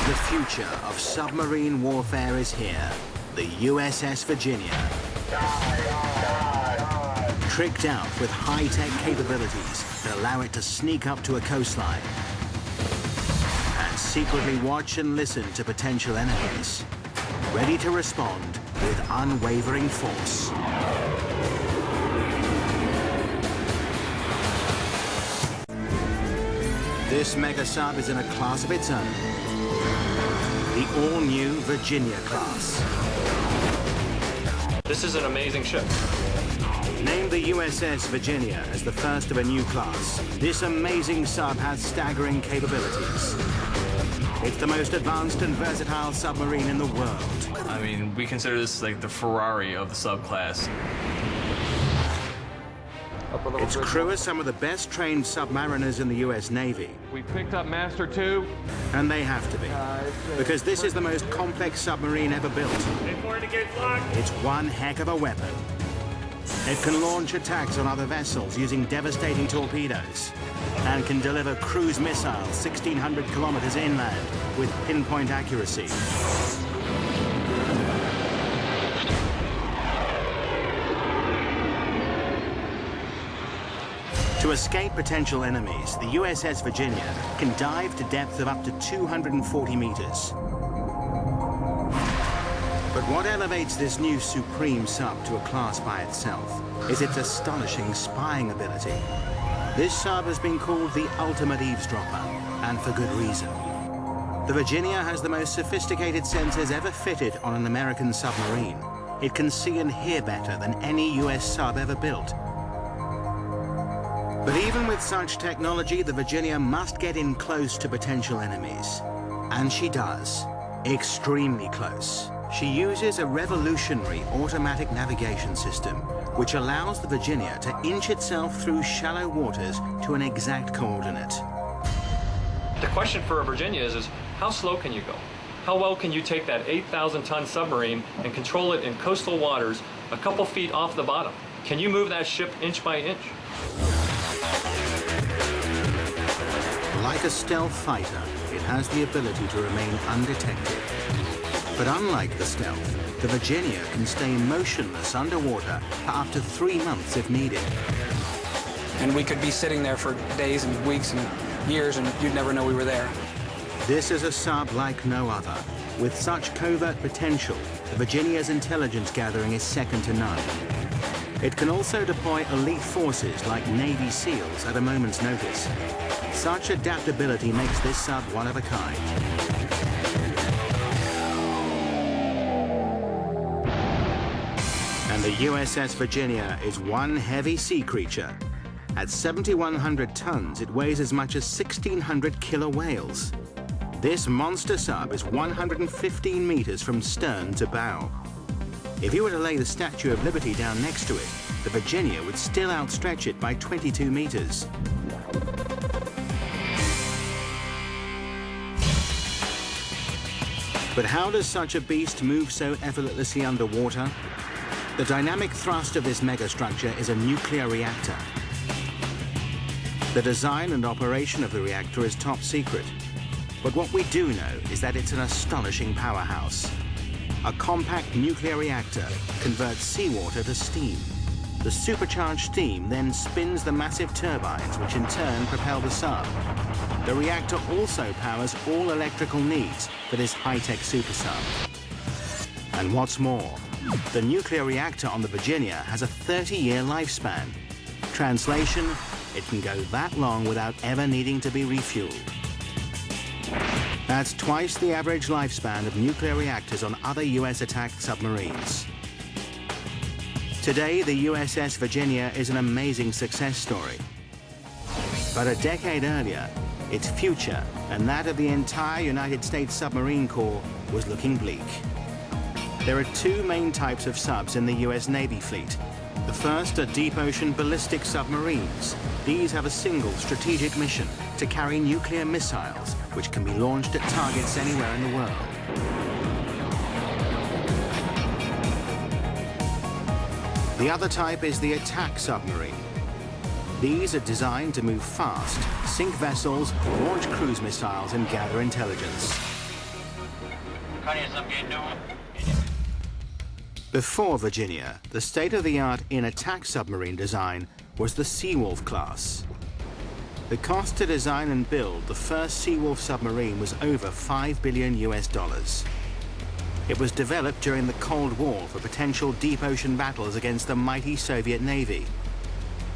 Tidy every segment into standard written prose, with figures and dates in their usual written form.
The future of submarine warfare is here. The USS Virginia. Tricked out with high-tech capabilities that allow it to sneak up to a coastline and secretly watch and listen to potential enemies, ready to respond with unwavering force. This mega sub is in a class of its own. The all-new Virginia class. This is an amazing ship. Named the USS Virginia as the first of a new class, this amazing sub has staggering capabilities. It's the most advanced and versatile submarine in the world. I mean, we consider this like the Ferrari of the subclass. Its crew are some of the best trained submariners in the US Navy. We picked up Master 2. And they have to be, because this is the most complex submarine ever built. It's one heck of a weapon. It can launch attacks on other vessels using devastating torpedoes and can deliver cruise missiles 1,600 kilometers inland with pinpoint accuracy. To escape potential enemies, the USS Virginia can dive to depth of up to 240 meters. But what elevates this new supreme sub to a class by itself is its astonishing spying ability. This sub has been called the ultimate eavesdropper, and for good reason. The Virginia has the most sophisticated sensors ever fitted on an American submarine. It can see and hear better than any US sub ever built. But even with such technology, the Virginia must get in close to potential enemies. And she does. Extremely close. She uses a revolutionary automatic navigation system, which allows the Virginia to inch itself through shallow waters to an exact coordinate. The question for a Virginia is how slow can you go? How well can you take that 8,000-ton submarine and control it in coastal waters a couple feet off the bottom? Can you move that ship inch by inch? Like a stealth fighter, it has the ability to remain undetected. But unlike the stealth, the Virginia can stay motionless underwater for up to 3 months if needed. And we could be sitting there for days and weeks and years, and you'd never know we were there. This is a sub like no other. With such covert potential, the Virginia's intelligence gathering is second to none. It can also deploy elite forces like Navy SEALs at a moment's notice. Such adaptability makes this sub one of a kind. And the USS Virginia is one heavy sea creature. At 7,100 tons, it weighs as much as 1,600 killer whales. This monster sub is 115 meters from stern to bow. If you were to lay the Statue of Liberty down next to it, the Virginia would still outstretch it by 22 meters. But how does such a beast move so effortlessly underwater? The dynamic thrust of this megastructure is a nuclear reactor. The design and operation of the reactor is top secret. But what we do know is that it's an astonishing powerhouse. A compact nuclear reactor converts seawater to steam. The supercharged steam then spins the massive turbines, which in turn propel the sub. The reactor also powers all electrical needs for this high-tech super sub. And what's more, the nuclear reactor on the Virginia has a 30-year lifespan. Translation, it can go that long without ever needing to be refueled. That's twice the average lifespan of nuclear reactors on other US attack submarines. Today, the USS Virginia is an amazing success story. But a decade earlier, its future and that of the entire United States Submarine Corps was looking bleak. There are two main types of subs in the US Navy fleet. The first are deep-ocean ballistic submarines. These have a single strategic mission to carry nuclear missiles, which can be launched at targets anywhere in the world. The other type is the attack submarine. These are designed to move fast, sink vessels, launch cruise missiles, and gather intelligence. Before Virginia, the state-of-the-art in-attack submarine design was the Seawolf class. The cost to design and build the first Seawolf submarine was over $5 billion US. It was developed during the Cold War for potential deep ocean battles against the mighty Soviet Navy.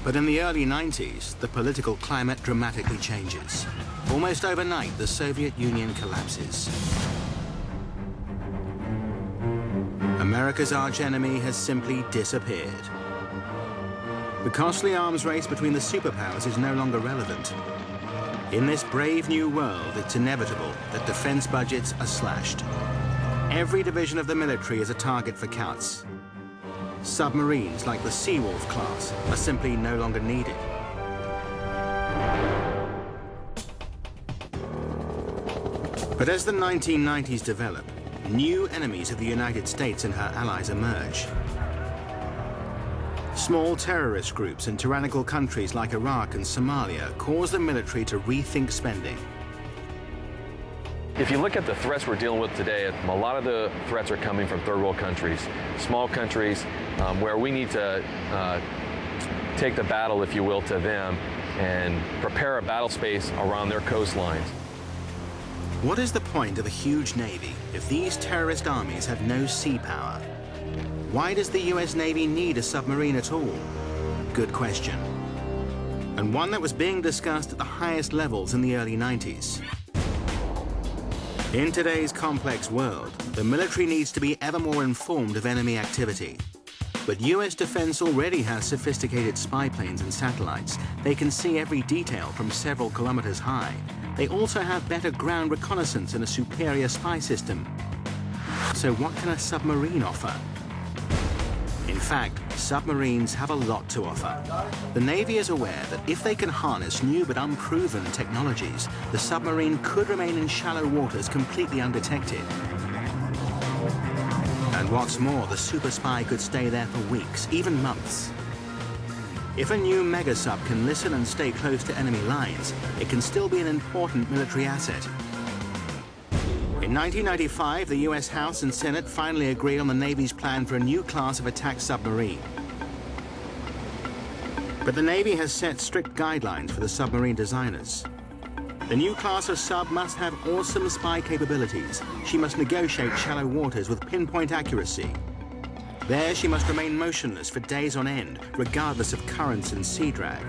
But in the early 90s, the political climate dramatically changes. Almost overnight, the Soviet Union collapses. America's archenemy has simply disappeared. The costly arms race between the superpowers is no longer relevant. In this brave new world, it's inevitable that defense budgets are slashed. Every division of the military is a target for cuts. Submarines like the Seawolf class are simply no longer needed. But as the 1990s develop, new enemies of the United States and her allies emerge. Small terrorist groups in tyrannical countries like Iraq and Somalia cause the military to rethink spending. If you look at the threats we're dealing with today, a lot of the threats are coming from third world countries, small countries, where we need to take the battle, if you will, to them and prepare a battle space around their coastlines. What is the point of a huge navy if these terrorist armies have no sea power? Why does the US Navy need a submarine at all? Good question. And one that was being discussed at the highest levels in the early 90s. In today's complex world, the military needs to be ever more informed of enemy activity. But US defense already has sophisticated spy planes and satellites. They can see every detail from several kilometers high. They also have better ground reconnaissance and a superior spy system. So what can a submarine offer? In fact, submarines have a lot to offer. The Navy is aware that if they can harness new but unproven technologies, the submarine could remain in shallow waters completely undetected. And what's more, the super spy could stay there for weeks, even months. If a new mega-sub can listen and stay close to enemy lines, it can still be an important military asset. In 1995, the US House and Senate finally agreed on the Navy's plan for a new class of attack submarine. But the Navy has set strict guidelines for the submarine designers. The new class of sub must have awesome spy capabilities. She must negotiate shallow waters with pinpoint accuracy. There, she must remain motionless for days on end, regardless of currents and sea drag.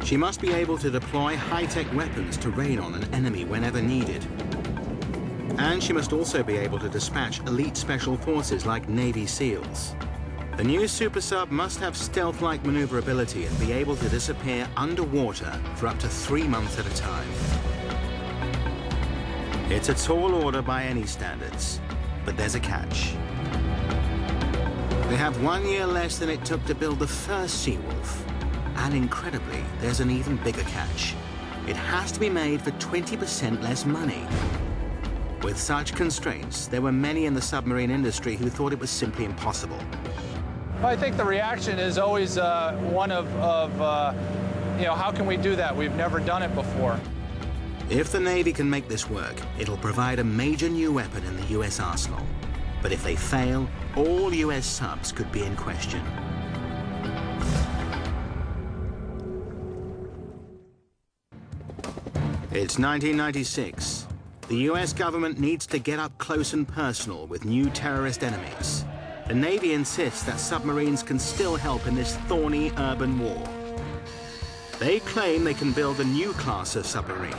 She must be able to deploy high-tech weapons to rain on an enemy whenever needed. And she must also be able to dispatch elite special forces like Navy SEALs. The new super sub must have stealth-like maneuverability and be able to disappear underwater for up to 3 months at a time. It's a tall order by any standards, but there's a catch. They have 1 year less than it took to build the first Seawolf. And incredibly, there's an even bigger catch. It has to be made for 20% less money. With such constraints, there were many in the submarine industry who thought it was simply impossible. Well, I think the reaction is always one of how can we do that? We've never done it before. If the Navy can make this work, it'll provide a major new weapon in the US arsenal. But if they fail, all US subs could be in question. It's 1996. The US government needs to get up close and personal with new terrorist enemies. The Navy insists that submarines can still help in this thorny urban war. They claim they can build a new class of submarine.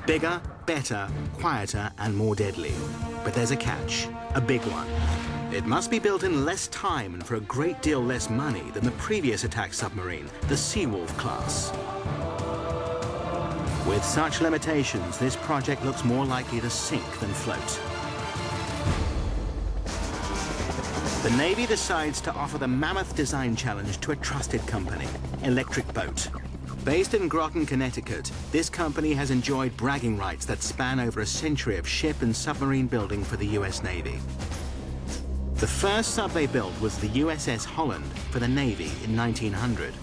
Bigger, better, quieter, and more deadly. But there's a catch, a big one. It must be built in less time and for a great deal less money than the previous attack submarine, the Seawolf class. With such limitations, this project looks more likely to sink than float. The Navy decides to offer the mammoth design challenge to a trusted company, Electric Boat. Based in Groton, Connecticut, this company has enjoyed bragging rights that span over a century of ship and submarine building for the US Navy. The first sub they built was the USS Holland for the Navy in 1900.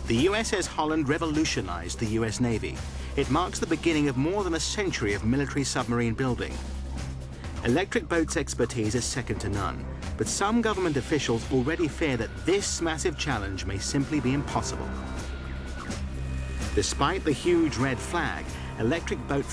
The USS Holland revolutionized the US Navy. It marks the beginning of more than a century of military submarine building. Electric Boat's expertise is second to none, but some government officials already fear that this massive challenge may simply be impossible. Despite the huge red flag, Electric Boat